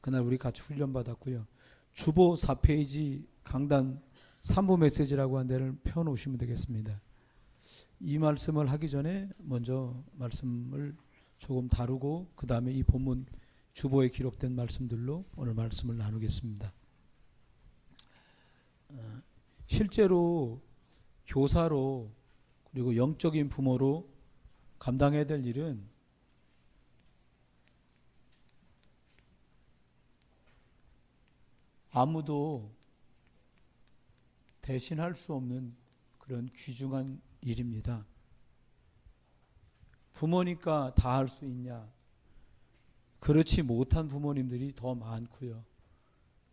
그날 우리 같이 훈련 받았고요. 주보 4페이지 강단 3부 메시지라고 한 데를 펴놓으시면 되겠습니다. 이 말씀을 하기 전에 먼저 말씀을 조금 다루고 그 다음에 이 본문 주보에 기록된 말씀들로 오늘 말씀을 나누겠습니다. 실제로 교사로 그리고 영적인 부모로 감당해야 될 일은 아무도 대신할 수 없는 그런 귀중한 일입니다. 부모니까 다 할 수 있냐? 그렇지 못한 부모님들이 더 많고요.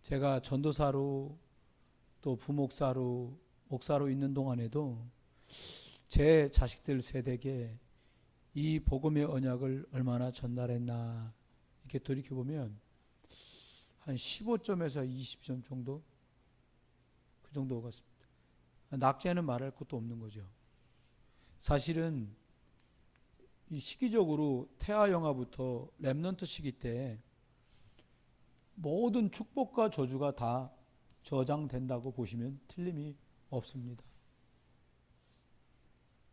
제가 전도사로 또 부목사로 목사로 있는 동안에도 제 자식들 세대에게 이 복음의 언약을 얼마나 전달했나 이렇게 돌이켜보면 한 15점에서 20점 정도? 그 정도 같습니다. 낙제는 말할 것도 없는 거죠. 사실은 이 시기적으로 태아 영화부터 렘넌트 시기 때 모든 축복과 저주가 다 저장된다고 보시면 틀림이 없습니다.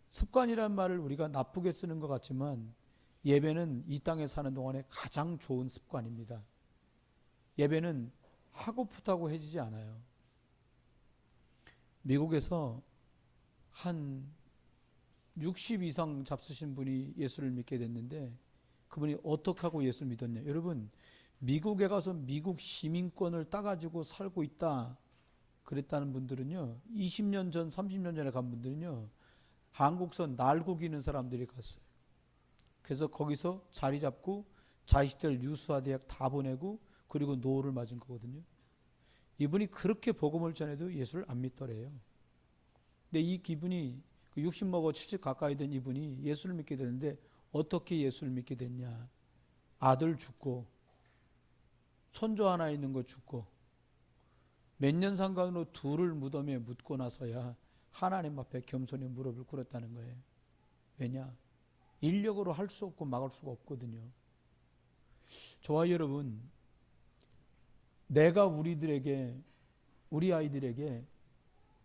습관이란 말을 우리가 나쁘게 쓰는 것 같지만 예배는 이 땅에 사는 동안에 가장 좋은 습관입니다. 예배는 하고프다고 해지지 않아요. 미국에서 한 60 이상 잡수신 분이 예수를 믿게 됐는데 그분이 어떻게 하고 예수를 믿었냐. 여러분, 미국에 가서 미국 시민권을 따가지고 살고 있다 그랬다는 분들은요, 20년 전 30년 전에 간 분들은요, 한국선 날고기는 사람들이 갔어요. 그래서 거기서 자리 잡고 자식들 유수화 대학 다 보내고 그리고 노를 맞은 거거든요. 이분이 그렇게 복음을 전해도 예수를 안 믿더래요. 근데 이 기분이 60 먹어 70 가까이 된 이분이 예수를 믿게 되는데 어떻게 예수를 믿게 됐냐. 아들 죽고 손주 하나 있는 거 죽고 몇 년 상관으로 둘을 무덤에 묻고 나서야 하나님 앞에 겸손히 무릎을 꿇었다는 거예요. 왜냐? 인력으로 할 수 없고 막을 수가 없거든요. 저와 여러분, 내가 우리 아이들에게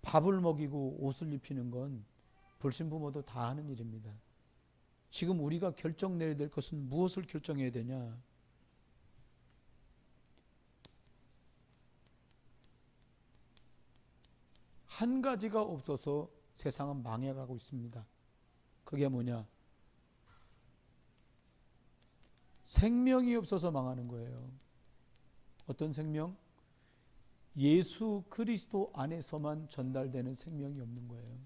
밥을 먹이고 옷을 입히는 건 불신부모도 다 하는 일입니다. 지금 우리가 결정 내려야 될 것은 무엇을 결정해야 되냐? 한 가지가 없어서 세상은 망해가고 있습니다. 그게 뭐냐? 생명이 없어서 망하는 거예요. 어떤 생명? 예수 그리스도 안에서만 전달되는 생명이 없는 거예요.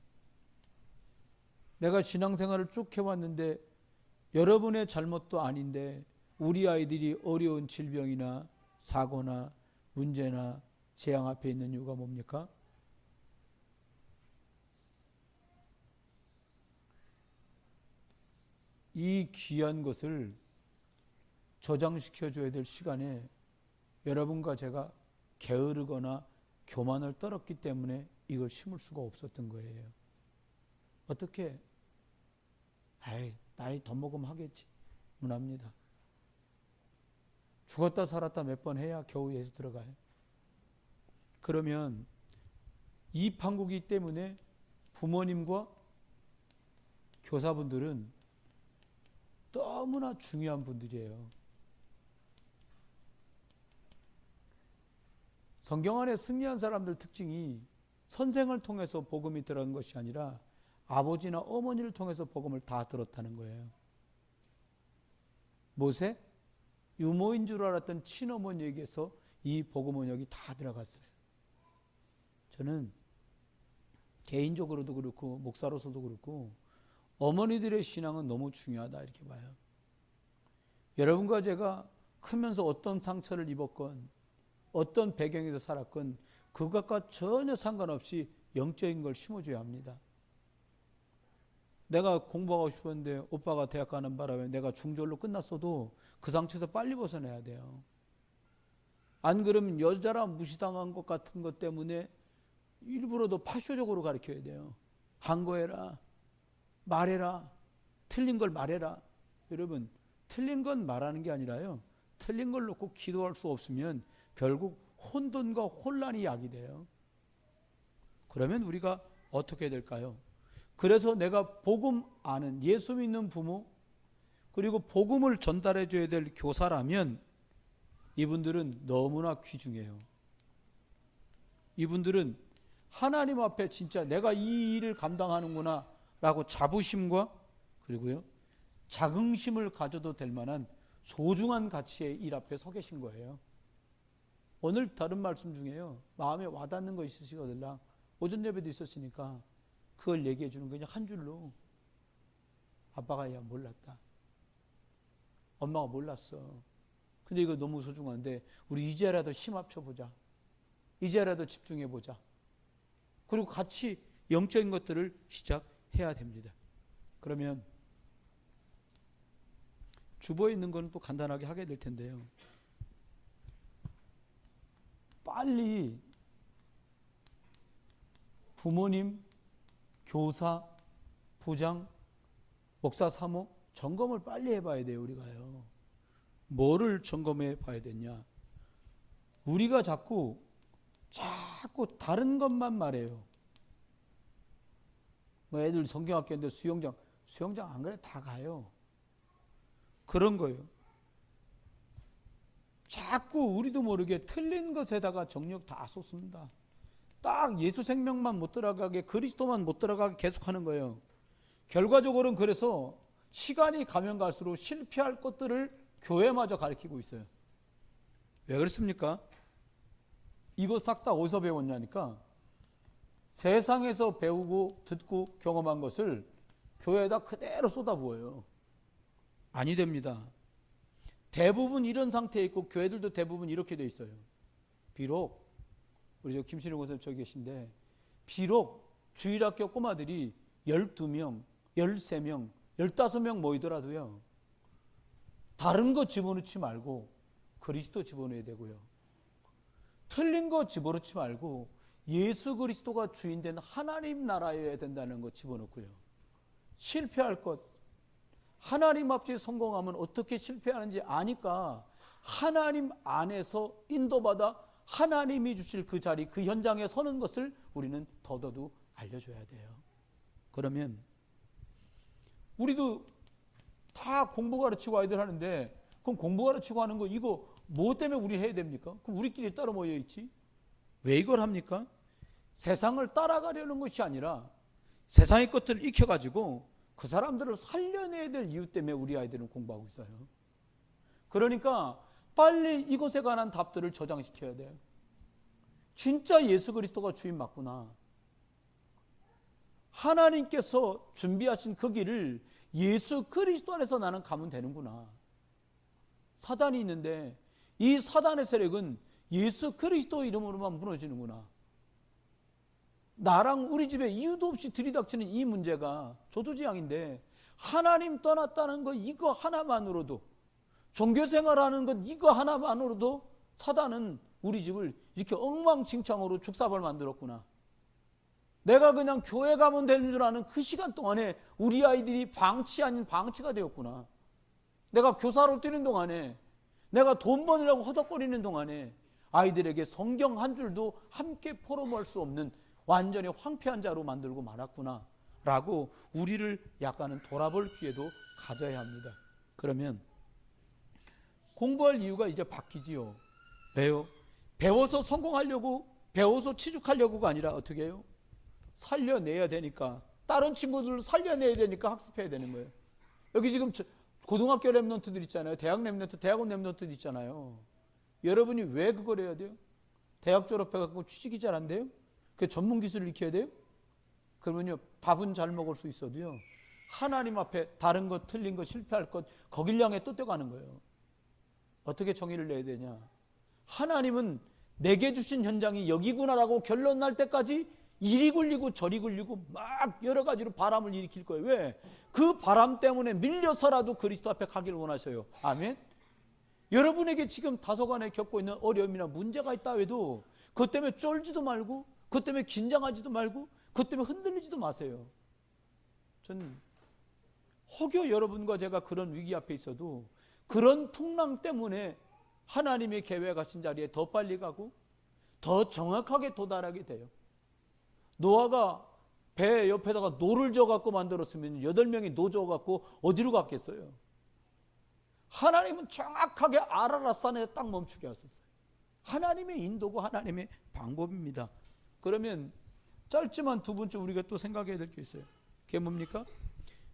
내가 신앙생활을 쭉 해왔는데 여러분의 잘못도 아닌데 우리 아이들이 어려운 질병이나 사고나 문제나 재앙 앞에 있는 이유가 뭡니까? 이 귀한 것을 저장시켜줘야 될 시간에 여러분과 제가 게으르거나 교만을 떨었기 때문에 이걸 심을 수가 없었던 거예요. 어떻게? 나이 더 먹으면 하겠지. 문합니다. 죽었다 살았다 몇 번 해야 겨우 예수 들어가요. 그러면 이 판국이기 때문에 부모님과 교사분들은 너무나 중요한 분들이에요. 성경 안에 승리한 사람들 특징이 선생을 통해서 복음이 들어간 것이 아니라 아버지나 어머니를 통해서 복음을 다 들었다는 거예요. 모세? 유모인 줄 알았던 친어머니에게서 이 복음 언약이 다 들어갔어요. 저는 개인적으로도 그렇고 목사로서도 그렇고 어머니들의 신앙은 너무 중요하다 이렇게 봐요. 여러분과 제가 크면서 어떤 상처를 입었건 어떤 배경에서 살았건 그것과 전혀 상관없이 영적인 걸 심어줘야 합니다. 내가 공부하고 싶었는데 오빠가 대학 가는 바람에 내가 중졸로 끝났어도 그 상처에서 빨리 벗어나야 돼요. 안 그러면 여자라 무시당한 것 같은 것 때문에 일부러도 파쇼적으로 가르쳐야 돼요. 항거해라, 말해라, 틀린 걸 말해라. 여러분, 틀린 건 말하는 게 아니라요, 틀린 걸 놓고 기도할 수 없으면 결국 혼돈과 혼란이 야기돼요. 그러면 우리가 어떻게 해야 될까요? 그래서 내가 복음 아는 예수 믿는 부모 그리고 복음을 전달해 줘야 될 교사라면 이분들은 너무나 귀중해요. 이분들은 하나님 앞에 진짜 내가 이 일을 감당하는구나 라고 자부심과 그리고요 자긍심을 가져도 될 만한 소중한 가치의 일 앞에 서 계신 거예요. 오늘 다른 말씀 중에요 마음에 와닿는 거 있으시거든요. 오전 예배도 있었으니까 그걸 얘기해 주는 거 그냥 한 줄로 아빠가 야 몰랐다. 엄마가 몰랐어. 근데 이거 너무 소중한데 우리 이제라도 힘 합쳐보자. 이제라도 집중해보자. 그리고 같이 영적인 것들을 시작해야 됩니다. 그러면 주보에 있는 거는 또 간단하게 하게 될 텐데요. 빨리 부모님, 교사, 부장, 목사, 사모 점검을 빨리 해봐야 돼요. 우리가요. 뭐를 점검해 봐야 되냐. 우리가 자꾸 다른 것만 말해요. 뭐 애들 성경학교인데 수영장 안 그래 다 가요. 그런 거예요. 자꾸 우리도 모르게 틀린 것에다가 정력 다 쏟습니다. 딱 예수 생명만 못 들어가게 그리스도만 못 들어가게 계속하는 거예요. 결과적으로는 그래서 시간이 가면 갈수록 실패할 것들을 교회마저 가르치고 있어요. 왜 그렇습니까? 이거 싹 다 어디서 배웠냐니까 세상에서 배우고 듣고 경험한 것을 교회에다 그대로 쏟아부어요. 아니 됩니다. 대부분 이런 상태에 있고 교회들도 대부분 이렇게 돼 있어요. 비록 우리 저 김신영 선생님 저기 계신데 비록 주일학교 꼬마들이 12명, 13명, 15명 모이더라도요. 다른 거 집어넣지 말고 그리스도 집어넣어야 되고요. 틀린 거 집어넣지 말고 예수 그리스도가 주인된 하나님 나라여야 된다는 거 집어넣고요. 실패할 것, 하나님 앞에 성공하면 어떻게 실패하는지 아니까 하나님 안에서 인도받아 하나님이 주실 그 자리, 그 현장에 서는 것을 우리는 더더욱 알려줘야 돼요. 그러면 우리도 다 공부 가르치고 아이들 하는데 그럼 공부 가르치고 하는 거 이거 뭐 때문에 우리 해야 됩니까? 그럼 우리끼리 따로 모여 있지. 왜 이걸 합니까? 세상을 따라가려는 것이 아니라 세상의 것들을 익혀가지고 그 사람들을 살려내야 될 이유 때문에 우리 아이들은 공부하고 있어요. 그러니까 빨리 이것에 관한 답들을 저장시켜야 돼요. 진짜 예수 그리스도가 주인 맞구나. 하나님께서 준비하신 그 길을 예수 그리스도 안에서 나는 가면 되는구나. 사단이 있는데 이 사단의 세력은 예수 그리스도 이름으로만 무너지는구나. 나랑 우리 집에 이유도 없이 들이닥치는 이 문제가 조두지향인데 하나님 떠났다는 거 이거 하나만으로도 종교생활하는 것 이거 하나만으로도 사단은 우리 집을 이렇게 엉망진창으로 죽사발 만들었구나. 내가 그냥 교회 가면 되는 줄 아는 그 시간 동안에 우리 아이들이 방치 아닌 방치가 되었구나. 내가 교사로 뛰는 동안에 내가 돈 버느라고 허덕거리는 동안에 아이들에게 성경 한 줄도 함께 포럼할 수 없는 완전히 황폐한 자로 만들고 말았구나 라고 우리를 약간은 돌아볼 기회도 가져야 합니다. 그러면 공부할 이유가 이제 바뀌지요. 왜요? 배워서 성공하려고 배워서 취직하려고가 아니라 어떻게 해요? 살려내야 되니까 다른 친구들을 살려내야 되니까 학습해야 되는 거예요. 여기 지금 고등학교 랩런트들 있잖아요. 대학 랩런트, 대학원 랩런트들 있잖아요. 여러분이 왜 그걸 해야 돼요? 대학 졸업해갖고 취직이 잘 안 돼요? 그 전문 기술을 익혀야 돼요? 그러면요 밥은 잘 먹을 수 있어도요 하나님 앞에 다른 것 틀린 것 실패할 것 거길 향해 또 뛰어가는 거예요. 어떻게 정의를 내야 되냐? 하나님은 내게 주신 현장이 여기구나라고 결론 날 때까지 이리 굴리고 저리 굴리고 막 여러 가지로 바람을 일으킬 거예요. 왜? 그 바람 때문에 밀려서라도 그리스도 앞에 가기를 원하셔요. 아멘? 여러분에게 지금 다소간에 겪고 있는 어려움이나 문제가 있다 해도 그것 때문에 쫄지도 말고 그것 때문에 긴장하지도 말고 그것 때문에 흔들리지도 마세요. 전 혹여 여러분과 제가 그런 위기 앞에 있어도 그런 풍랑 때문에 하나님의 계획하신 자리에 더 빨리 가고 더 정확하게 도달하게 돼요. 노아가 배 옆에다가 노를 져갖고 만들었으면 8명이 노 져갖고 어디로 갔겠어요? 하나님은 정확하게 아라랏산에 딱 멈추게 하셨어요. 하나님의 인도고 하나님의 방법입니다. 그러면 짧지만 두 번째 우리가 또 생각해야 될 게 있어요. 그게 뭡니까?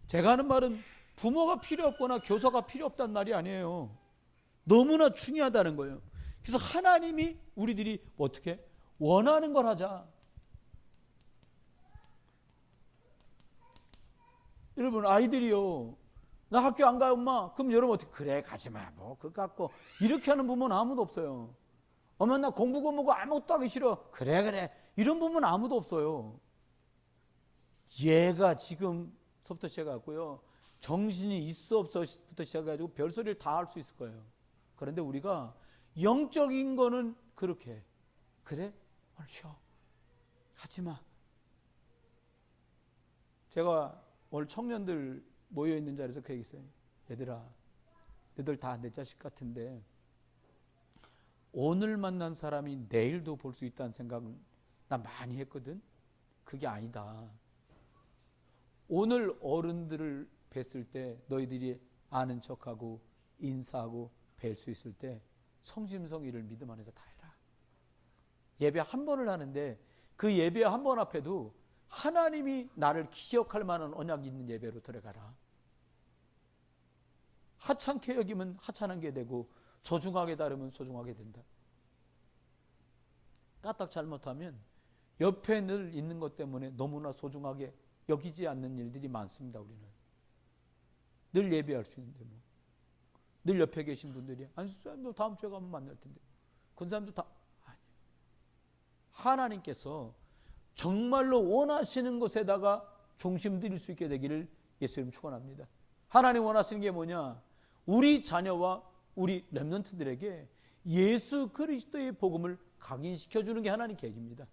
제가 하는 말은 부모가 필요 없거나 교사가 필요 없다는 말이 아니에요. 너무나 중요하다는 거예요. 그래서 하나님이 우리들이 어떻게 원하는 걸 하자. 여러분 아이들이요, 나 학교 안 가요 엄마. 그럼 여러분 어떻게, 그래 가지마 뭐 그거 갖고, 이렇게 하는 부모는 아무도 없어요. 엄마 나 공부고 뭐고 아무것도 하기 싫어. 그래 이런 부모는 아무도 없어요. 얘가 지금부터 시작하고요, 정신이 있어 없어부터 시작해가지고 별소리를 다 할 수 있을 거예요. 그런데 우리가 영적인 거는 그렇게, 그래 오늘 쉬어 하지마. 제가 오늘 청년들 모여있는 자리에서 그 얘기 했어요. 얘들아, 너희들 다 내 자식 같은데 오늘 만난 사람이 내일도 볼 수 있다는 생각은 나 많이 했거든. 그게 아니다. 오늘 어른들을 뵀을 때 너희들이 아는 척하고 인사하고 뵐 수 있을 때 성심성의를 믿음 안에서 다 해라. 예배 한 번을 하는데 그 예배 한 번 앞에도 하나님이 나를 기억할 만한 언약이 있는 예배로 들어가라. 하찮게 여기면 하찮은 게 되고 소중하게 다루면 소중하게 된다. 까딱 잘못하면 옆에 늘 있는 것 때문에 너무나 소중하게 여기지 않는 일들이 많습니다. 우리는 늘 예배할 수 있는데 뭐. 늘 옆에 계신 분들이 아니 너 다음 주에 가면 만날 텐데 그런 사람도 다 아니에요. 하나님께서 정말로 원하시는 것에다가 중심 드릴 수 있게 되기를 예수님 축원합니다. 하나님 원하시는 게 뭐냐? 우리 자녀와 우리 렘넌트들에게 예수 그리스도의 복음을 각인시켜 주는 게 하나님 계획입니다.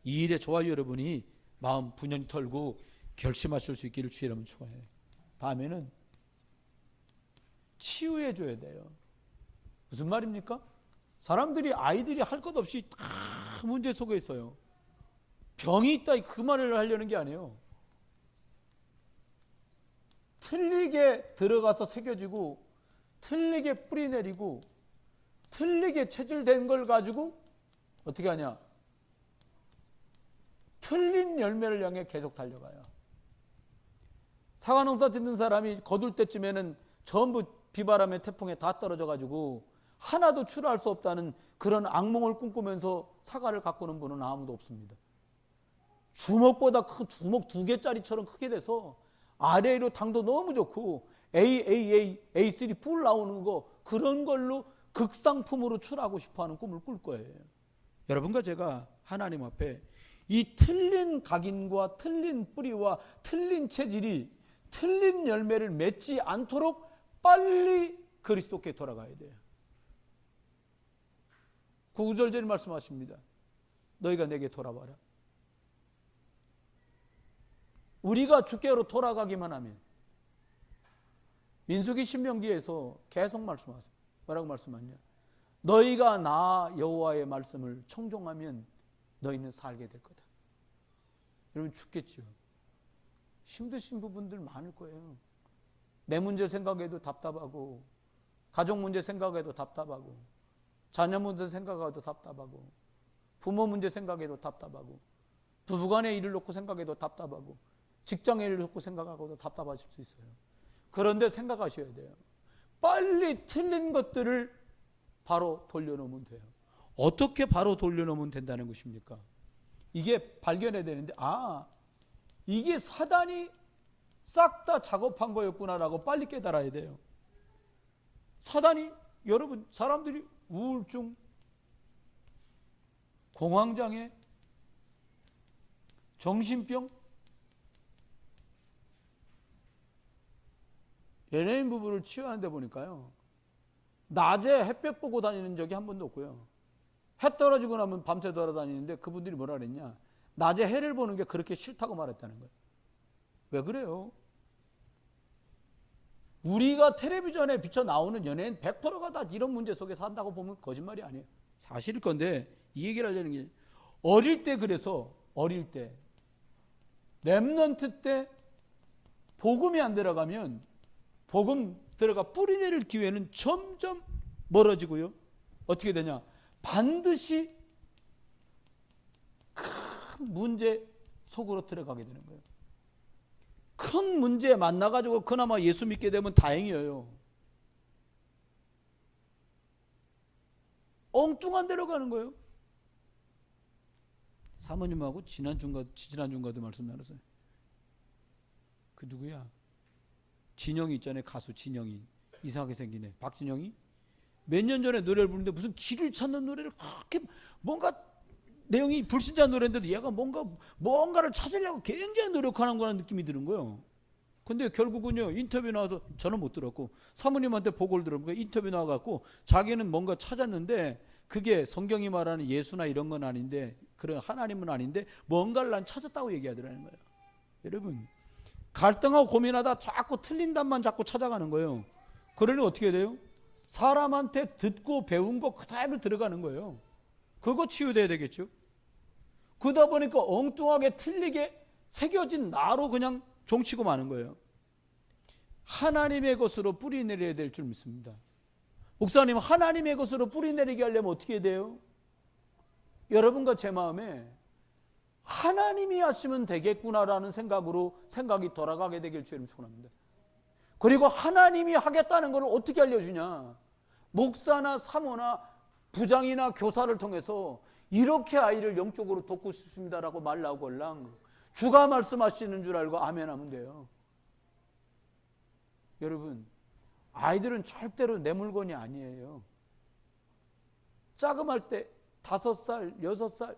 이 일에 저와 여러분이 마음 분연히 털고 결심하실 수 있기를 주의 이름으로 축원해요. 다음에는 치유해 줘야 돼요. 무슨 말입니까? 사람들이 아이들이 할 것 없이 다 문제 속에 있어요. 병이 있다 그 말을 하려는 게 아니에요. 틀리게 들어가서 새겨지고 틀리게 뿌리내리고 틀리게 체질된 걸 가지고 어떻게 하냐? 틀린 열매를 향해 계속 달려가요. 사과 농사 짓는 사람이 거둘 때쯤에는 전부 비바람에 태풍에 다 떨어져 가지고 하나도 출하할 수 없다는 그런 악몽을 꿈꾸면서 사과를 가꾸는 분은 아무도 없습니다. 주먹보다 큰 주먹 2개짜리처럼 크게 돼서 아래로 당도 너무 좋고 A3 뿔 나오는 거 그런 걸로 극상품으로 출하고 싶어하는 꿈을 꿀 거예요. 여러분과 제가 하나님 앞에 이 틀린 각인과 틀린 뿌리와 틀린 체질이 틀린 열매를 맺지 않도록 빨리 그리스도께 돌아가야 돼요. 9절절이 말씀하십니다. 너희가 내게 돌아와라. 우리가 주께로 돌아가기만 하면, 민수기 신명기에서 계속 말씀하세요. 뭐라고 말씀하냐? 너희가 나 여호와의 말씀을 청종하면 너희는 살게 될 거다. 여러분 죽겠죠. 힘드신 부분들 많을 거예요. 내 문제 생각해도 답답하고, 가족 문제 생각해도 답답하고, 자녀 문제 생각해도 답답하고, 부모 문제 생각해도 답답하고, 부부간의 일을 놓고 생각해도 답답하고, 직장의 일을 놓고 생각하고도 답답하실 수 있어요. 그런데 생각하셔야 돼요. 빨리 틀린 것들을 바로 돌려놓으면 돼요. 어떻게 바로 돌려놓으면 된다는 것입니까? 이게 발견해야 되는데, 이게 사단이 싹 다 작업한 거였구나라고 빨리 깨달아야 돼요. 사단이, 여러분, 사람들이 우울증, 공황장애, 정신병, 연예인 부부를 치유하는 데 보니까요, 낮에 햇볕 보고 다니는 적이 한 번도 없고요, 해 떨어지고 나면 밤새 돌아다니는데 그분들이 뭐라 그랬냐? 낮에 해를 보는 게 그렇게 싫다고 말했다는 거예요. 왜 그래요? 우리가 텔레비전에 비쳐 나오는 연예인 100%가 다 이런 문제 속에 산다고 보면 거짓말이 아니에요. 사실일 건데 이 얘기를 하려는 게 어릴 때 그래서 어릴 때 렘넌트 때 복음이 안 들어가면 복음 들어가 뿌리 내릴 기회는 점점 멀어지고요. 어떻게 되냐? 반드시 큰 문제 속으로 들어가게 되는 거예요. 큰 문제에 만나가지고 그나마 예수 믿게 되면 다행이에요. 엉뚱한 데로 가는 거예요. 사모님하고 지난주인가도 말씀 나눴어요. 그 누구야? 진영이 있잖아요. 가수 진영이. 이상하게 생기네. 박진영이. 몇 년 전에 노래를 부르는데 무슨 길을 찾는 노래를 그렇게 뭔가 내용이 불신자 노래인데도 얘가 뭔가를 찾으려고 굉장히 노력하는 거라는 느낌이 드는 거예요. 근데 결국은요, 인터뷰 나와서 저는 못 들었고 사모님한테 보고를 들어보니까 인터뷰 나와갖고 자기는 뭔가 찾았는데 그게 성경이 말하는 예수나 이런 건 아닌데 그런 하나님은 아닌데 뭔가를 난 찾았다고 얘기하더라는 거예요. 여러분, 갈등하고 고민하다 자꾸 틀린 답만 자꾸 찾아가는 거예요. 그러니 어떻게 돼요? 사람한테 듣고 배운 거 그대로 들어가는 거예요. 그거 치유돼야 되겠죠. 그러다 보니까 엉뚱하게 틀리게 새겨진 나로 그냥 종치고 마는 거예요. 하나님의 것으로 뿌리 내려야 될 줄 믿습니다. 목사님, 하나님의 것으로 뿌리 내리게 하려면 어떻게 해야 돼요? 여러분과 제 마음에 하나님이 하시면 되겠구나라는 생각이 돌아가게 되길 주님 축원합니다. 그리고 하나님이 하겠다는 걸 어떻게 알려주냐? 목사나 사모나 부장이나 교사를 통해서 이렇게 아이를 영적으로 돕고 싶습니다라고 말 나오고 올랑 주가 말씀하시는 줄 알고 아멘 하면 돼요. 여러분, 아이들은 절대로 내 물건이 아니에요. 자그마할 때 5살, 6살,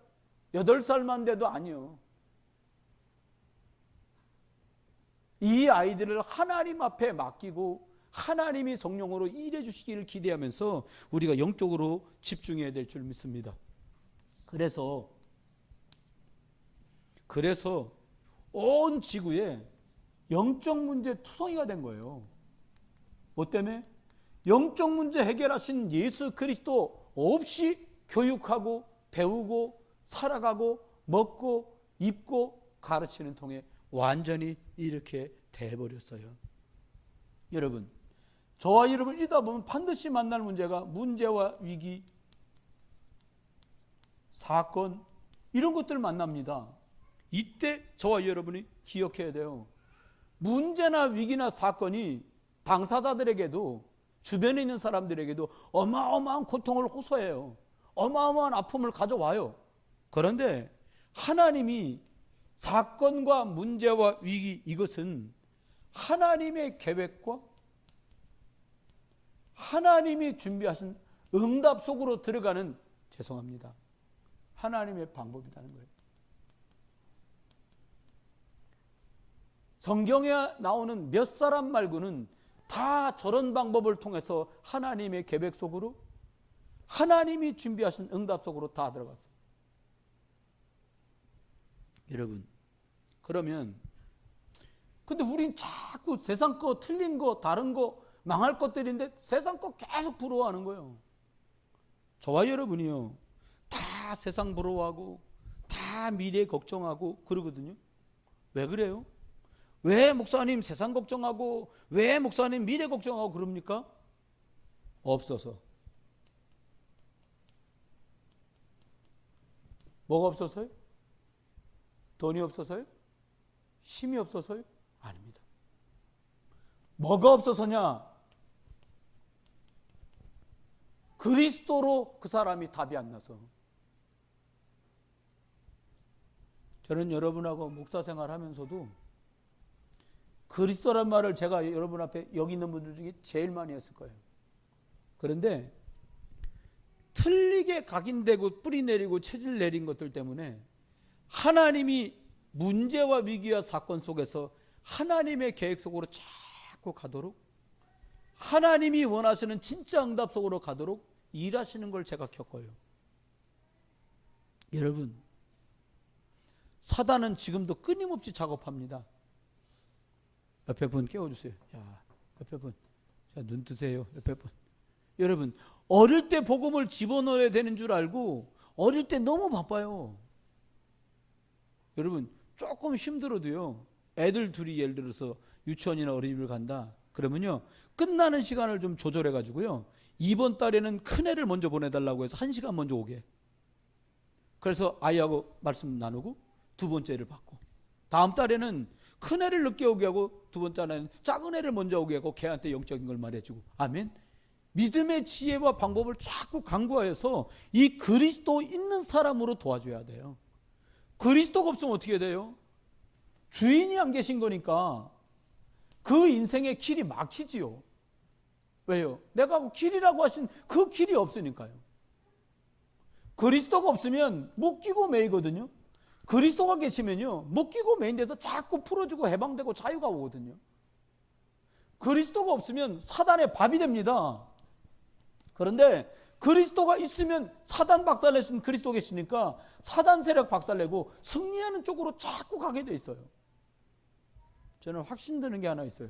8살만 돼도 아니요. 이 아이들을 하나님 앞에 맡기고 하나님이 성령으로 일해 주시기를 기대하면서 우리가 영적으로 집중해야 될 줄 믿습니다. 그래서 온 지구에 영적 문제 투성이가 된 거예요. 뭐 때문에? 영적 문제 해결하신 예수 그리스도 없이 교육하고 배우고 살아가고 먹고 입고 가르치는 통에 완전히 이렇게 돼버렸어요. 여러분, 저와 여러분 이러다 보면 반드시 만날 문제가 문제와 위기, 사건 이런 것들을 만납니다. 이때 저와 여러분이 기억해야 돼요. 문제나 위기나 사건이 당사자들에게도 주변에 있는 사람들에게도 어마어마한 고통을 호소해요. 어마어마한 아픔을 가져와요. 그런데 하나님이 사건과 문제와 위기 이것은 하나님의 계획과 하나님이 준비하신 응답 속으로 들어가는 죄송합니다. 하나님의 방법이라는 거예요. 성경에 나오는 몇 사람 말고는 다 저런 방법을 통해서 하나님의 계획 속으로 하나님이 준비하신 응답 속으로 다 들어갔어요. 여러분, 그러면 근데 우린 자꾸 세상 거 틀린 거 다른 거 망할 것들인데 세상 거 계속 부러워하는 거예요. 저와 여러분이요 다 세상 부러워하고 다 미래 걱정하고 그러거든요. 왜 그래요? 왜 목사님 세상 걱정하고 왜 목사님 미래 걱정하고 그럽니까? 없어서. 뭐가 없어서요? 돈이 없어서요? 힘이 없어서요? 아닙니다. 뭐가 없어서냐? 그리스도로 그 사람이 답이 안 나서. 저는 여러분하고 목사 생활하면서도 그리스도란 말을 제가 여러분 앞에 여기 있는 분들 중에 제일 많이 했을 거예요. 그런데 틀리게 각인되고 뿌리 내리고 체질 내린 것들 때문에 하나님이 문제와 위기와 사건 속에서 하나님의 계획 속으로 자꾸 가도록 하나님이 원하시는 진짜 응답 속으로 가도록 일하시는 걸 제가 겪어요. 여러분, 사단은 지금도 끊임없이 작업합니다. 옆에 분 깨워주세요. 야, 옆에 분. 자, 눈 뜨세요. 옆에 분. 여러분, 어릴 때 복음을 집어넣어야 되는 줄 알고 어릴 때 너무 바빠요. 여러분, 조금 힘들어도요. 애들 둘이 예를 들어서 유치원이나 어린이집을 간다. 그러면요. 끝나는 시간을 좀 조절해 가지고요. 이번 달에는 큰애를 먼저 보내달라고 해서 1시간 먼저 오게. 그래서 아이하고 말씀 나누고 두 번째를 받고, 다음 달에는 큰애를 늦게 오게 하고 두 번째 달에는 작은 애를 먼저 오게 하고 걔한테 영적인 걸 말해주고. 아멘. 믿음의 지혜와 방법을 자꾸 강구하여서 이 그리스도 있는 사람으로 도와줘야 돼요. 그리스도가 없으면 어떻게 돼요? 주인이 안 계신 거니까 그 인생의 길이 막히지요. 왜요? 내가 길이라고 하신 그 길이 없으니까요. 그리스도가 없으면 묶이고 매이거든요. 그리스도가 계시면요, 묶이고 매인 데서 자꾸 풀어주고 해방되고 자유가 오거든요. 그리스도가 없으면 사단의 밥이 됩니다. 그런데 그리스도가 있으면 사단 박살내신 그리스도 계시니까 사단 세력 박살내고 승리하는 쪽으로 자꾸 가게 돼 있어요. 저는 확신드는 게 하나 있어요.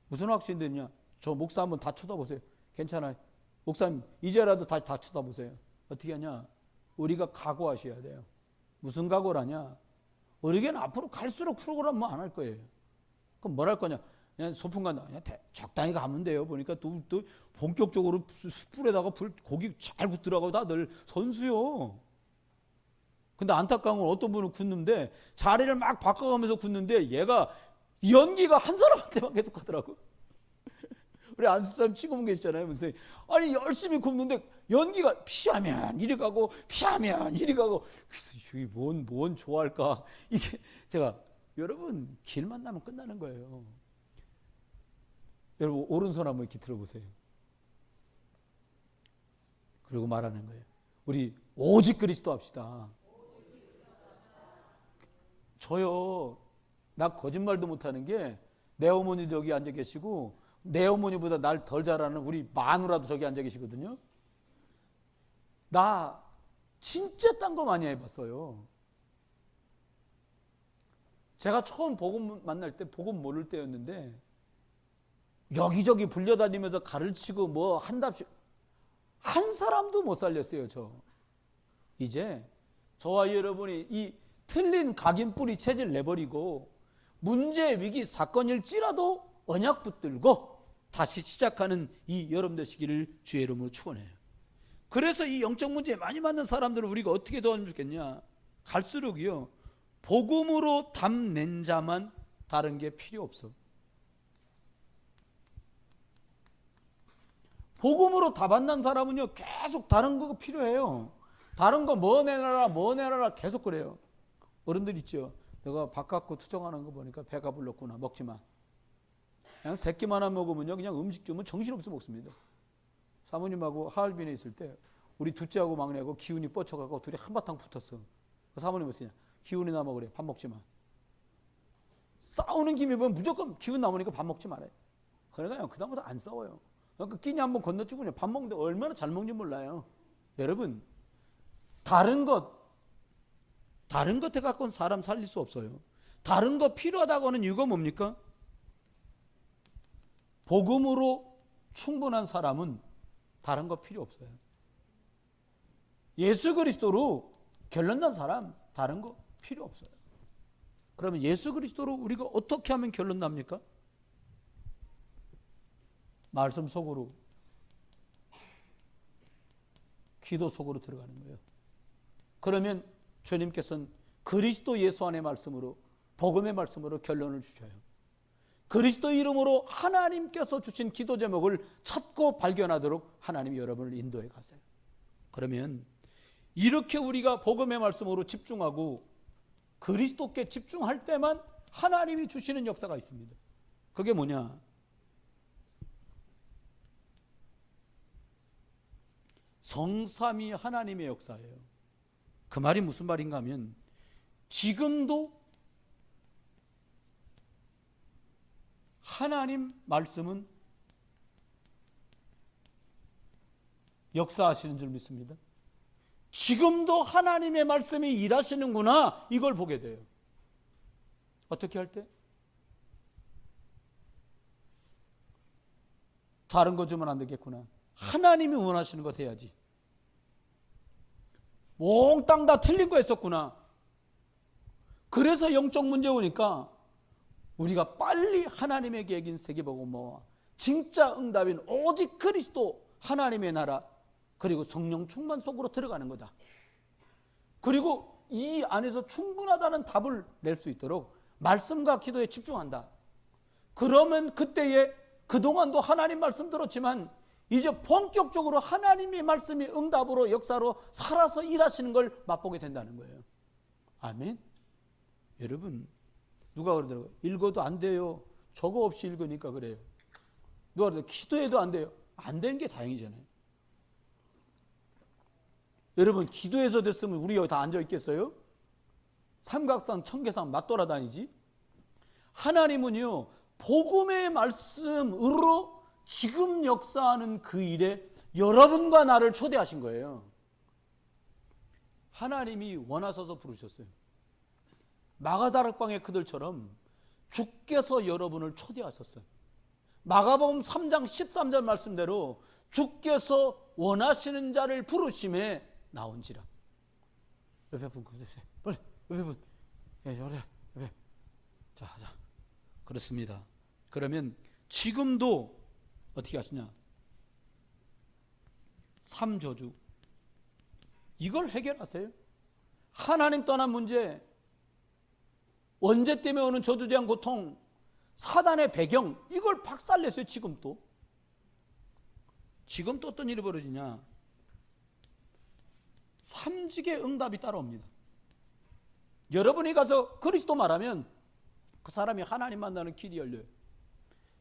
무슨 확신드냐? 저 목사 한번 다 쳐다보세요. 괜찮아요. 목사님 이제라도 다 쳐다보세요. 어떻게 하냐? 우리가 각오하셔야 돼요. 무슨 각오라냐? 우리에게는 앞으로 갈수록 프로그램 뭐 안 할 거예요. 그럼 뭘 할 거냐? 그냥 소풍 간다. 그냥 적당히 가면 돼요. 보니까 또 본격적으로 숯불에다가 고기 잘 굽더라고. 다들 선수요. 근데 안타까운 건 어떤 분은 굽는데 자리를 막 바꿔가면서 굽는데 얘가 연기가 한 사람한테만 계속 하더라고. 우리 안수사님 치고문 계시잖아요. 무슨 아니 열심히 굽는데 연기가 피하면 이리 가고 피하면 이리 가고. 그래서 이게 뭔 좋아할까? 이게 제가 여러분 길 만나면 끝나는 거예요. 여러분 오른손 한번 이렇게 들어보세요. 그리고 말하는 거예요. 우리 오직 그리스도 합시다. 저요, 나 거짓말도 못하는 게 내 어머니도 여기 앉아 계시고 내 어머니보다 날 덜 잘하는 우리 마누라도 저기 앉아 계시거든요. 나 진짜 딴 거 많이 해봤어요. 제가 처음 복음 만날 때 복음 모를 때였는데 여기저기 불려다니면서 가르치고 뭐 한답시고 한 사람도 못 살렸어요. 저 이제 저와 여러분이 이 틀린 각인뿌리 체질 내버리고 문제 위기 사건일지라도 언약 붙들고 다시 시작하는 이 여러분 되시기를 주의 이름으로 축원해요. 그래서 이 영적 문제에 많이 맞는 사람들을 우리가 어떻게 도와주면 좋겠냐? 갈수록이요, 복음으로 답낸 자만 다른 게 필요 없어. 복음으로 답 안 난 사람은요 계속 다른 거 필요해요. 다른 거 뭐 내놔라 계속 그래요. 어른들 있죠. 내가 밥 갖고 투정하는 거 보니까 배가 불렀구나. 먹지 마. 그냥 새끼만 먹으면요 그냥 음식 주면 정신없이 먹습니다. 사모님하고 하얼빈에 있을 때 우리 둘째하고 막내하고 기운이 뻗쳐가고 둘이 한바탕 붙었어. 사모님 어떻게 하냐? 기운이 남아 그래. 밥 먹지 마. 싸우는 김에 보면 무조건 기운 남으니까 밥 먹지 말아요. 그러니까요 그다음부터 안 싸워요. 그러니까 끼니 한번 건너주고 밥 먹는데 얼마나 잘 먹는지 몰라요. 여러분 다른 것에 갖고는 사람 살릴 수 없어요. 다른 거 필요하다고 하는 이유가 뭡니까? 복음으로 충분한 사람은 다른 거 필요 없어요. 예수 그리스도로 결론난 사람 다른 거 필요 없어요. 그러면 예수 그리스도로 우리가 어떻게 하면 결론 납니까? 말씀 속으로, 기도 속으로 들어가는 거예요. 그러면 주님께서는 그리스도 예수 안의 말씀으로, 복음의 말씀으로 결론을 주셔요. 그리스도 이름으로 하나님께서 주신 기도 제목을 찾고 발견하도록 하나님이 여러분을 인도해 가세요. 그러면 이렇게 우리가 복음의 말씀으로 집중하고 그리스도께 집중할 때만 하나님이 주시는 역사가 있습니다. 그게 뭐냐? 성삼위 하나님의 역사예요. 그 말이 무슨 말인가 하면 지금도 하나님 말씀은 역사하시는 줄 믿습니다. 지금도 하나님의 말씀이 일하시는구나 이걸 보게 돼요. 어떻게 할 때? 다른 거 주면 안 되겠구나. 하나님이 원하시는 것 해야지. 몽땅 다 틀린 거 했었구나. 그래서 영적 문제 오니까 우리가 빨리 하나님의 계획인 세계복음화, 진짜 응답인 오직 그리스도 하나님의 나라 그리고 성령 충만 속으로 들어가는 거다. 그리고 이 안에서 충분하다는 답을 낼 수 있도록 말씀과 기도에 집중한다. 그러면 그때에 그동안도 하나님 말씀 들었지만 이제 본격적으로 하나님의 말씀이 응답으로 역사로 살아서 일하시는 걸 맛보게 된다는 거예요. 아멘. 여러분, 누가 그러더라고요. 읽어도 안 돼요. 저거 없이 읽으니까 그래요. 누가 그러더라고요. 기도해도 안 돼요. 안 되는 게 다행이잖아요. 여러분, 기도해서 됐으면 우리 여기 다 앉아 있겠어요? 삼각산, 청계산 맞돌아다니지? 하나님은요, 복음의 말씀으로 지금 역사하는 그 일에 여러분과 나를 초대하신 거예요. 하나님이 원하셔서 부르셨어요. 마가다락방의 그들처럼 주께서 여러분을 초대하셨어요. 마가복음 3장 13절 말씀대로 주께서 원하시는 자를 부르심에 나온지라. 옆에 분 그러세요. 빨리 옆에 분. 예, 옆에. 자. 그렇습니다. 그러면 지금도 어떻게 하시냐? 3저주. 이걸 해결하세요. 하나님 떠난 문제, 원죄 때문에 오는 저주대한 고통, 사단의 배경, 이걸 박살냈어요. 지금 또 어떤 일이 벌어지냐? 삼직의 응답이 따라옵니다. 여러분이 가서 그리스도 말하면 그 사람이 하나님 만나는 길이 열려요.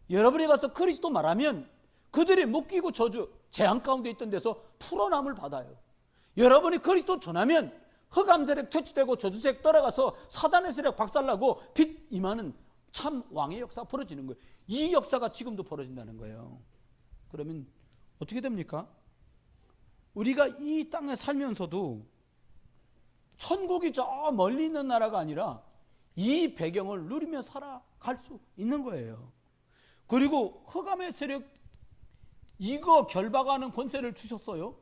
여러분이 가서 그리스도 말하면 그들이 묶이고 저주, 재앙 가운데 있던 데서 풀어남을 받아요. 여러분이 그리스도 전하면 흑암 세력 퇴치되고 저주 세력 떠나가서 사단의 세력 박살나고 빛 임하는 참 왕의 역사가 벌어지는 거예요. 이 역사가 지금도 벌어진다는 거예요. 그러면 어떻게 됩니까? 우리가 이 땅에 살면서도 천국이 저 멀리 있는 나라가 아니라 이 배경을 누리며 살아갈 수 있는 거예요. 그리고 흑암의 세력 이거 결박하는 권세를 주셨어요.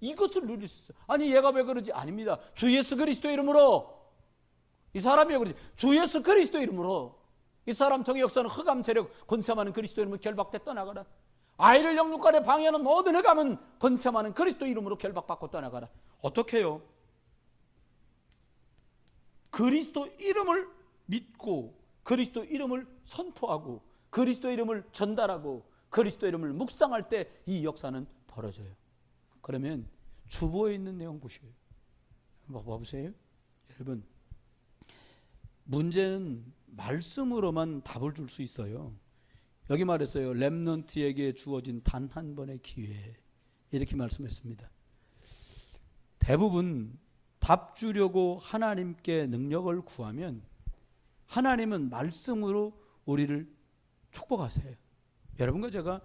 이것을 누릴 수 있어요. 아니 얘가 왜 그러지? 아닙니다. 주 예수 그리스도 이름으로 이 사람이 왜 그러지? 주 예수 그리스도 이름으로 이 사람 통해 역사는 흑암 세력 권세하는 그리스도 이름으로 결박돼 떠나가라. 아이를 영육간에 방해하는 모든 흑암은 권세하는 그리스도 이름으로 결박받고 떠나가라. 어떻게 해요? 그리스도 이름을 믿고 그리스도 이름을 선포하고 그리스도 이름을 전달하고 그리스도 이름을 묵상할 때 이 역사는 벌어져요. 그러면 주보에 있는 내용 보시고요. 봐보세요. 여러분, 문제는 말씀으로만 답을 줄 수 있어요. 여기 말했어요. 렘넌트에게 주어진 단 한 번의 기회, 이렇게 말씀했습니다. 대부분 답 주려고 하나님께 능력을 구하면 하나님은 말씀으로 우리를 축복하세요. 여러분과 제가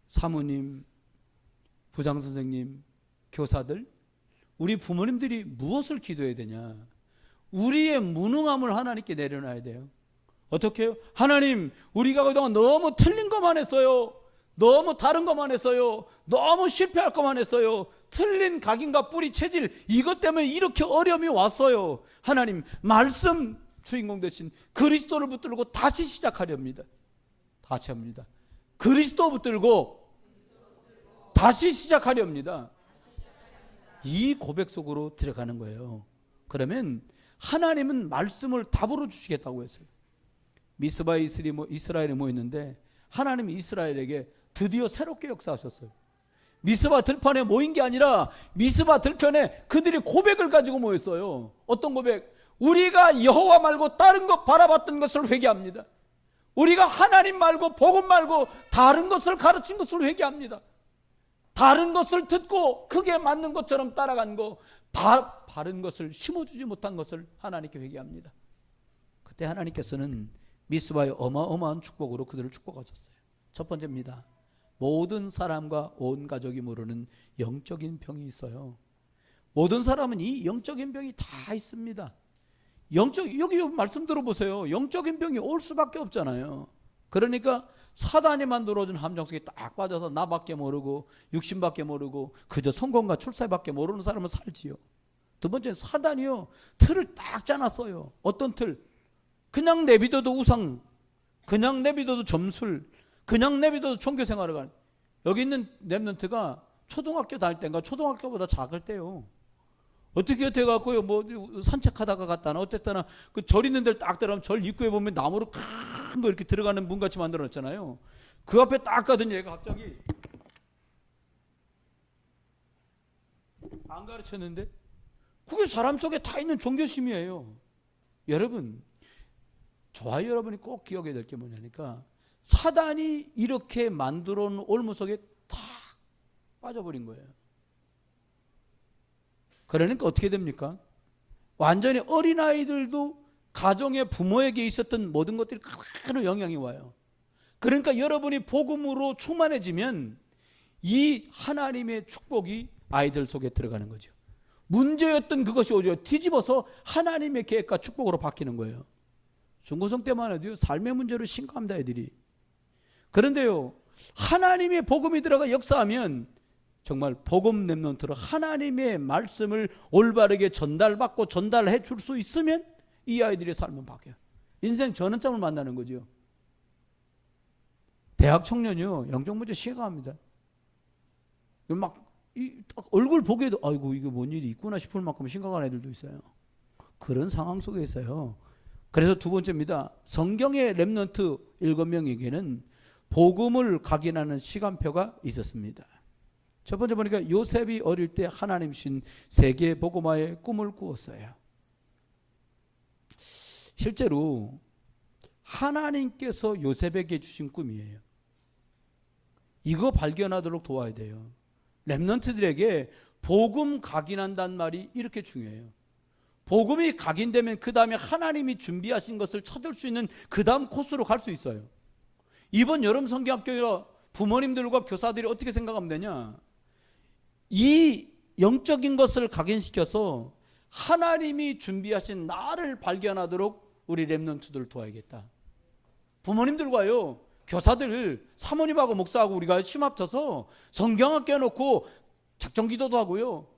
사모님, 부장선생님, 교사들, 우리 부모님들이 무엇을 기도해야 되냐? 우리의 무능함을 하나님께 내려놔야 돼요. 어떻게 해요? 하나님, 우리가 그동안 너무 틀린 것만 했어요. 너무 다른 것만 했어요. 너무 실패할 것만 했어요. 틀린 각인과 뿌리 체질, 이것 때문에 이렇게 어려움이 왔어요. 하나님, 말씀 주인공 되신 그리스도를 붙들고 다시 시작하렵니다. 다시 합니다. 그리스도 붙들고 다시 시작하렵니다. 이 고백 속으로 들어가는 거예요. 그러면 하나님은 말씀을 답으로 주시겠다고 했어요. 미스바에 이스라엘이 모였는데 하나님이 이스라엘에게 드디어 새롭게 역사하셨어요. 미스바 들판에 모인 게 아니라 미스바 들판에 그들이 고백을 가지고 모였어요. 어떤 고백? 우리가 여호와 말고 다른 것 바라봤던 것을 회개합니다. 우리가 하나님 말고 복음 말고 다른 것을 가르친 것을 회개합니다. 다른 것을 듣고 크게 맞는 것처럼 따라간 거, 바른 것을 심어주지 못한 것을 하나님께 회개합니다. 그때 하나님께서는 미스바의 어마어마한 축복으로 그들을 축복하셨어요. 첫 번째입니다. 모든 사람과 온 가족이 모르는 영적인 병이 있어요. 모든 사람은 이 영적인 병이 다 있습니다. 여기 말씀 들어보세요. 영적인 병이 올 수밖에 없잖아요. 그러니까 사단이 만들어준 함정 속에 딱 빠져서 나밖에 모르고 육신밖에 모르고 그저 성공과 출세밖에 모르는 사람은 살지요. 두 번째는 사단이요, 틀을 딱 짜놨어요. 어떤 틀? 그냥 내비둬도 우상, 그냥 내비둬도 점술, 그냥 내비둬도 종교생활을 가는. 여기 있는 렘넌트가 초등학교 다닐 때인가 초등학교보다 작을 때요. 어떻게 돼갖고요, 뭐 산책하다가 갔다나 어쨌거나 그 절 있는 데를 딱 들어가면 절 입구에 보면 나무로 큰 거 이렇게 들어가는 문 같이 만들어놨잖아요. 그 앞에 딱 가더니 얘가 갑자기 안 가르쳤는데 그게 사람 속에 다 있는 종교심이에요. 여러분, 저와 여러분이 꼭 기억해야 될 게 뭐냐니까 사단이 이렇게 만들어 놓은 올무 속에 다 빠져버린 거예요. 그러니까 어떻게 됩니까? 완전히 어린아이들도 가정의 부모에게 있었던 모든 것들이 그대로 영향이 와요. 그러니까 여러분이 복음으로 충만해지면 이 하나님의 축복이 아이들 속에 들어가는 거죠. 문제였던 그것이 오히려 뒤집어서 하나님의 계획과 축복으로 바뀌는 거예요. 중고등 때만 해도요, 삶의 문제로 심각합니다, 애들이. 그런데요, 하나님의 복음이 들어가 역사하면 정말 복음 렘넌트로 하나님의 말씀을 올바르게 전달받고 전달해 줄 수 있으면 이 아이들의 삶은 바뀌어요. 인생 전환점을 만나는 거죠. 대학 청년이요, 영적 문제 심각합니다. 막 얼굴 보기에도 아이고 이게 뭔 일이 있구나 싶을 만큼 심각한 애들도 있어요. 그런 상황 속에 있어요. 그래서 두 번째입니다. 성경의 렘넌트 7명에게는 복음을 각인하는 시간표가 있었습니다. 첫 번째 보니까 요셉이 어릴 때 하나님 신 세계 복음화의 꿈을 꾸었어요. 실제로 하나님께서 요셉에게 주신 꿈이에요. 이거 발견하도록 도와야 돼요. 렘넌트들에게 복음 각인한다는 말이 이렇게 중요해요. 복음이 각인되면 그 다음에 하나님이 준비하신 것을 찾을 수 있는 그 다음 코스로 갈 수 있어요. 이번 여름 성경학교에 부모님들과 교사들이 어떻게 생각하면 되냐, 이 영적인 것을 각인시켜서 하나님이 준비하신 나를 발견하도록 우리 렘넌트들을 도와야겠다. 부모님들과요, 교사들, 사모님하고 목사하고 우리가 힘 합쳐서 성경학교 해놓고 작정기도도 하고요,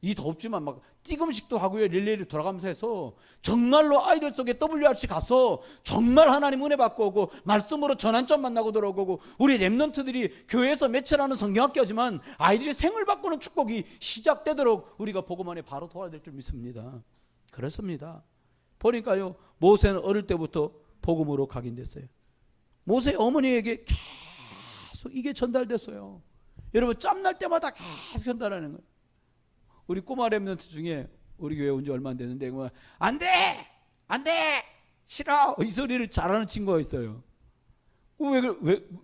이 덥지만 막 띠금식도 하고요, 릴레이를 돌아가면서 해서 정말로 아이들 속에 WRC 가서 정말 하나님 은혜 받고 오고 말씀으로 전환점 만나고 들어오고, 우리 렘넌트들이 교회에서 매체라는 성경학교지만 아이들이 생을 바꾸는 축복이 시작되도록 우리가 복음 안에 바로 도와야 될 줄 믿습니다. 그렇습니다. 보니까요, 모세는 어릴 때부터 복음으로 각인됐어요. 모세 어머니에게 계속 이게 전달됐어요. 여러분, 짬날 때마다 계속 전달하는 거예요. 우리 꼬마 렘넌트 중에 우리 교회 온 지 얼마 안 됐는데 안 돼! 안 돼! 싫어! 이 소리를 잘하는 친구가 있어요.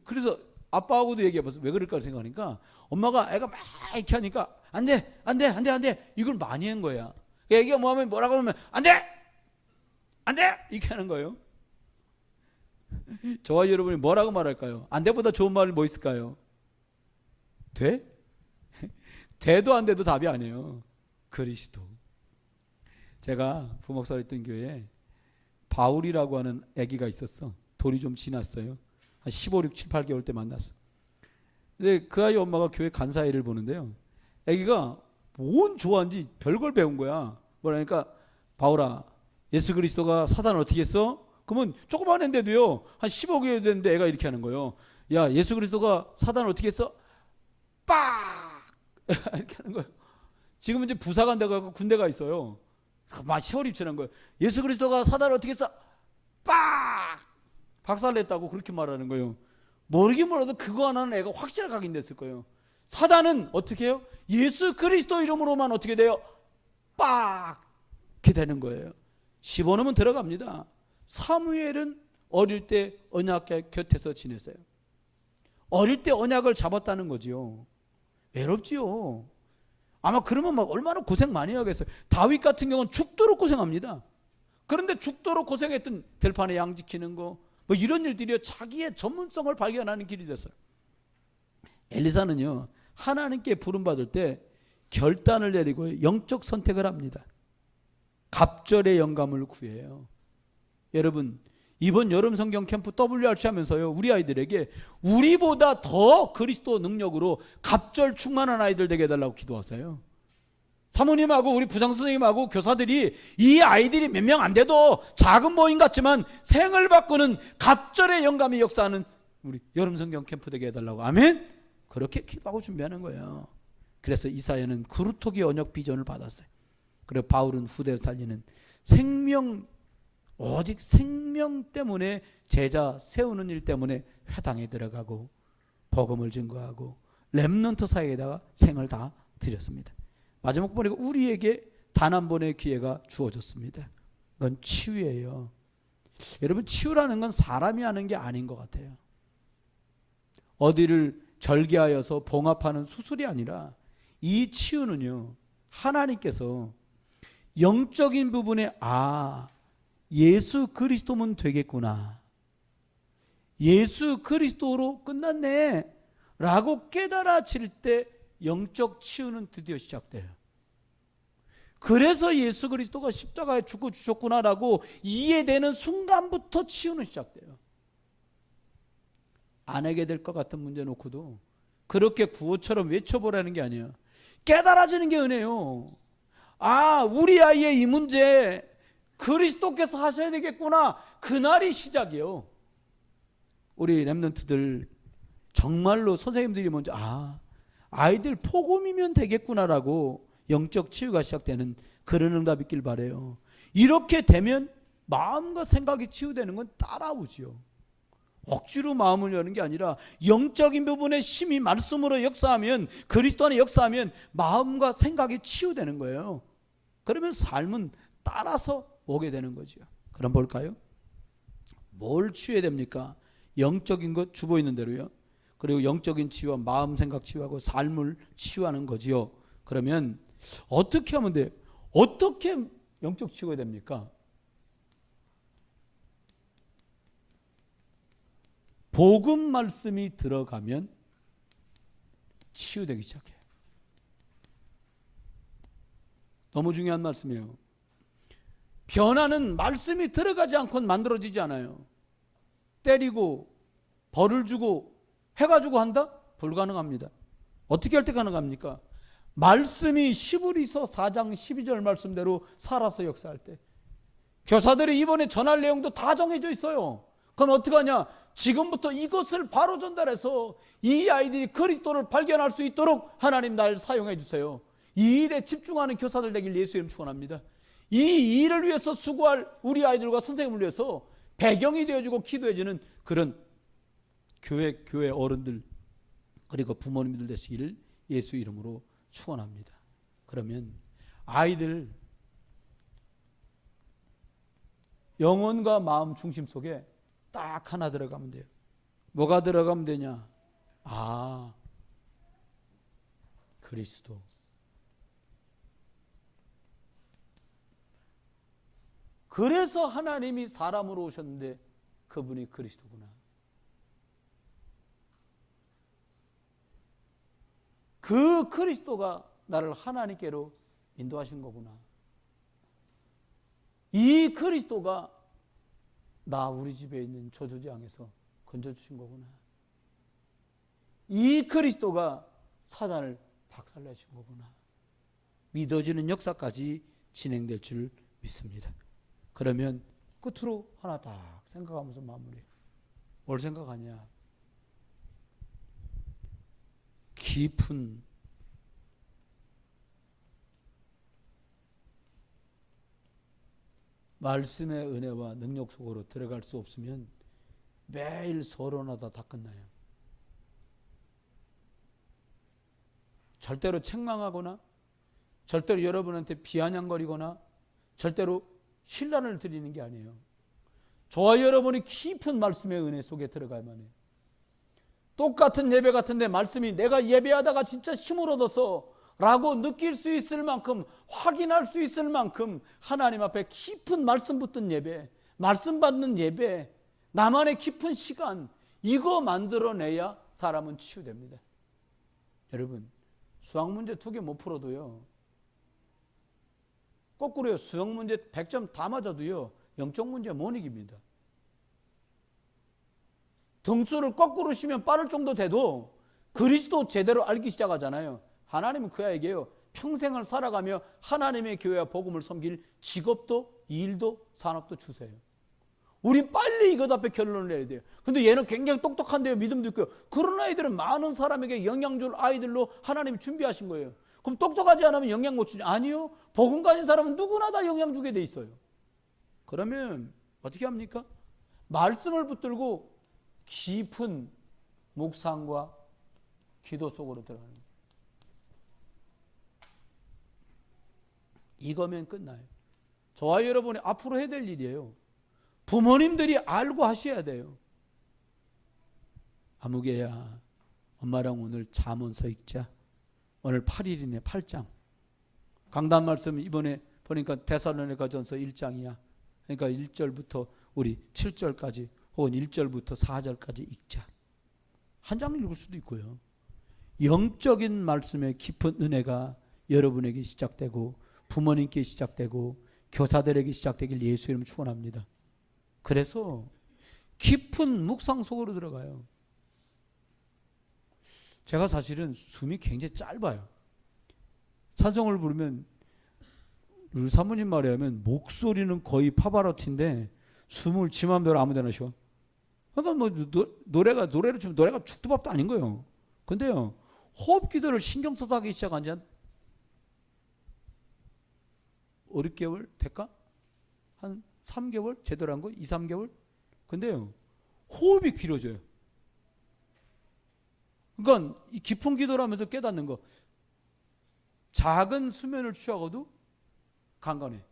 그래서 아빠하고도 얘기해봤어. 왜 그럴까 생각하니까 엄마가 애가 막 이렇게 하니까 안 돼! 안 돼! 안 돼! 안 돼! 이걸 많이 한 거야. 애기가 뭐라고 하면 안 돼! 안 돼! 이렇게 하는 거예요. 저와 여러분이 뭐라고 말할까요? 안 돼보다 좋은 말 뭐 있을까요? 돼? 돼도 안 돼도 답이 아니에요. 그리스도. 제가 부목사로 있던 교회에 바울이라고 하는 아기가 있었어. 돌이 좀 지났어요. 한 15, 6, 7, 8개월 때 만났어. 근데 그 아이 엄마가 교회 간사회를 보는데요, 아기가 뭔 좋아하는지 별걸 배운 거야. 뭐라니까, 바울아, 예수 그리스도가 사단을 어떻게 했어? 그러면 조그만 애인데도요, 한 15개월 됐는데 애가 이렇게 하는 거예요. 야, 예수 그리스도가 사단을 어떻게 했어? 빡! 이렇게 하는 거예요. 지금 이제 부사관 돼가고 군대가 있어요. 막 세월이 지난 거예요. 예수 그리스도가 사단을 어떻게 했어? 빡! 박살냈다고 그렇게 말하는 거예요. 모르긴 몰라도 그거 하나는 애가 확실하게 각인됐을 거예요. 사단은 어떻게 해요? 예수 그리스도 이름으로만 어떻게 돼요? 빡! 이렇게 되는 거예요. 15년은 들어갑니다. 사무엘은 어릴 때 언약 곁에서 지냈어요. 어릴 때 언약을 잡았다는 거지요. 외롭지요. 아마 그러면 막 얼마나 고생 많이 하겠어요. 다윗 같은 경우는 죽도록 고생합니다. 그런데 죽도록 고생했던 들판에 양 지키는 거, 뭐 이런 일들이요, 자기의 전문성을 발견하는 길이 됐어요. 엘리사는요, 하나님께 부름받을 때 결단을 내리고 영적 선택을 합니다. 갑절의 영감을 구해요. 여러분, 이번 여름 성경 캠프 WRC 하면서요, 우리 아이들에게 우리보다 더 그리스도 능력으로 갑절 충만한 아이들 되게 해달라고 기도하세요. 사모님하고 우리 부장 선생님하고 교사들이 이 아이들이 몇 명 안 돼도 작은 모임 같지만 생을 바꾸는 갑절의 영감이 역사하는 우리 여름 성경 캠프 되게 해달라고. 아멘. 그렇게 기도하고 준비하는 거예요. 그래서 이사야는 그루터기 언역 비전을 받았어요. 그리고 바울은 후대를 살리는 생명, 오직 생명 때문에 제자 세우는 일 때문에 회당에 들어가고 복음을 증거하고 렘넌트 사이에다가 생을 다 드렸습니다. 마지막 보니까 우리에게 단 한 번의 기회가 주어졌습니다. 그건 치유예요. 여러분, 치유라는 건 사람이 하는 게 아닌 것 같아요. 어디를 절개하여서 봉합하는 수술이 아니라 이 치유는요, 하나님께서 영적인 부분에 예수 그리스도면 되겠구나, 예수 그리스도로 끝났네 라고 깨달아질 때 영적 치유는 드디어 시작돼요. 그래서 예수 그리스도가 십자가에 죽어 주셨구나라고 이해되는 순간부터 치유는 시작돼요. 안 하게 될 것 같은 문제 놓고도 그렇게 구호처럼 외쳐보라는 게 아니에요. 깨달아지는 게 은혜요. 우리 아이의 이 문제 그리스도께서 하셔야 되겠구나, 그날이 시작이에요. 우리 렘넌트들 정말로 선생님들이 먼저 아이들 복음이면 되겠구나라고 영적 치유가 시작되는 그런 응답이 있길 바라요. 이렇게 되면 마음과 생각이 치유되는 건 따라오지요. 억지로 마음을 여는 게 아니라 영적인 부분에 심히 말씀으로 역사하면, 그리스도 안에 역사하면 마음과 생각이 치유되는 거예요. 그러면 삶은 따라서 오게 되는 거죠. 그럼 볼까요? 뭘 치유해야 됩니까? 영적인 것 주보 있는 대로요. 그리고 영적인 치유와 마음 생각 치유하고 삶을 치유하는 거지요. 그러면 어떻게 하면 돼요? 어떻게 영적 치유가 됩니까? 복음 말씀이 들어가면 치유되기 시작해요. 너무 중요한 말씀이에요. 변화는 말씀이 들어가지 않고는 만들어지지 않아요. 때리고 벌을 주고 해가지고 한다? 불가능합니다. 어떻게 할 때 가능합니까? 말씀이 히브리서 4장 12절 말씀대로 살아서 역사할 때. 교사들이 이번에 전할 내용도 다 정해져 있어요. 그럼 어떻게 하냐? 지금부터 이것을 바로 전달해서 이 아이들이 그리스도를 발견할 수 있도록 하나님 날 사용해 주세요. 이 일에 집중하는 교사들 되길 예수 이름 축원합니다. 이 일을 위해서 수고할 우리 아이들과 선생님을 위해서 배경이 되어주고 기도해주는 그런 교회 어른들 그리고 부모님들 되시기를 예수 이름으로 축원합니다. 그러면 아이들 영혼과 마음 중심 속에 딱 하나 들어가면 돼요. 뭐가 들어가면 되냐? 그리스도. 그래서 하나님이 사람으로 오셨는데 그분이 그리스도구나. 그 그리스도가 나를 하나님께로 인도하신 거구나. 이 그리스도가 우리 집에 있는 저주지향에서 건져주신 거구나. 이 그리스도가 사단을 박살내신 거구나. 믿어지는 역사까지 진행될 줄 믿습니다. 그러면 끝으로 하나 딱 생각하면서 마무리해요. 뭘 생각하냐? 깊은 말씀의 은혜와 능력 속으로 들어갈 수 없으면 매일 서론하다 다 끝나요. 절대로 책망하거나 절대로 여러분한테 비아냥거리거나 절대로 신란을 드리는 게 아니에요. 저와 여러분이 깊은 말씀의 은혜 속에 들어가야만 해요. 똑같은 예배 같은데 말씀이 내가 예배하다가 진짜 힘을 얻었어 라고 느낄 수 있을 만큼, 확인할 수 있을 만큼 하나님 앞에 깊은 말씀 붙든 예배, 말씀 받는 예배, 나만의 깊은 시간, 이거 만들어내야 사람은 치유됩니다. 여러분, 수학 문제 2개 못 풀어도요, 거꾸로요, 수학 문제 100점 다 맞아도요, 영적 문제 못 이깁니다. 등수를 거꾸로 쉬면 빠를 정도 돼도 그리스도 제대로 알기 시작하잖아요. 하나님은 그 아이에게요, 평생을 살아가며 하나님의 교회와 복음을 섬길 직업도 일도 산업도 주세요. 우리 빨리 이것 앞에 결론을 내야 돼요. 근데 얘는 굉장히 똑똑한데요, 믿음도 있고요. 그런 아이들은 많은 사람에게 영향 줄 아이들로 하나님이 준비하신 거예요. 그럼 똑똑하지 않으면 영향 못 주냐? 아니요. 복음 가진 사람은 누구나 다 영향 주게 돼 있어요. 그러면 어떻게 합니까? 말씀을 붙들고 깊은 묵상과 기도 속으로 들어가는 거예요. 이거면 끝나요. 저와 여러분이 앞으로 해야 될 일이에요. 부모님들이 알고 하셔야 돼요. 아무개야, 엄마랑 오늘 잠언서 읽자. 오늘 8일이네, 8장. 강단 말씀 이번에 보니까 데살로니가전서 1장이야. 그러니까 1절부터 우리 7절까지 혹은 1절부터 4절까지 읽자. 한 장 읽을 수도 있고요. 영적인 말씀의 깊은 은혜가 여러분에게 시작되고 부모님께 시작되고 교사들에게 시작되길 예수 이름 축원합니다. 그래서 깊은 묵상 속으로 들어가요. 제가 사실은 숨이 굉장히 짧아요. 찬송을 부르면 우리 사모님 말에 하면 목소리는 거의 파바로티인데 숨을 지 맘대로 아무 데나 쉬어. 그러니까 뭐 노래를 치면 노래가 죽도 밥도 아닌 거예요. 근데요, 호흡 기도를 신경 써서 하기 시작한 지 한 5, 6개월 될까? 한 3개월? 제대로 한 거? 2, 3개월? 근데요, 호흡이 길어져요. 그러니까 이 깊은 기도를 하면서 깨닫는 거, 작은 수면을 취하고도 강건해.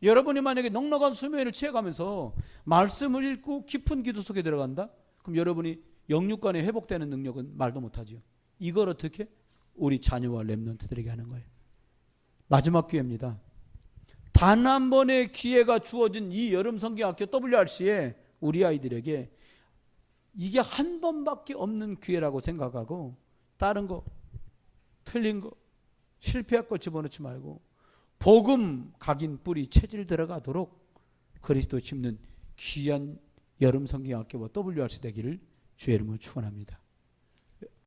여러분이 만약에 넉넉한 수면을 취해가면서 말씀을 읽고 깊은 기도 속에 들어간다? 그럼 여러분이 영육간에 회복되는 능력은 말도 못하지요. 이걸 어떻게? 우리 자녀와 렘넌트들에게 하는 거예요. 마지막 기회입니다. 단 한 번의 기회가 주어진 이 여름 성경학교 WRC에 우리 아이들에게 이게 한 번밖에 없는 기회라고 생각하고 다른 거, 틀린 거, 실패할 거 집어넣지 말고 복음 각인 뿌리 체질 들어가도록 그리스도 심는 귀한 여름 성경학교와 WRC 되기를 주의 이름으로 축원합니다.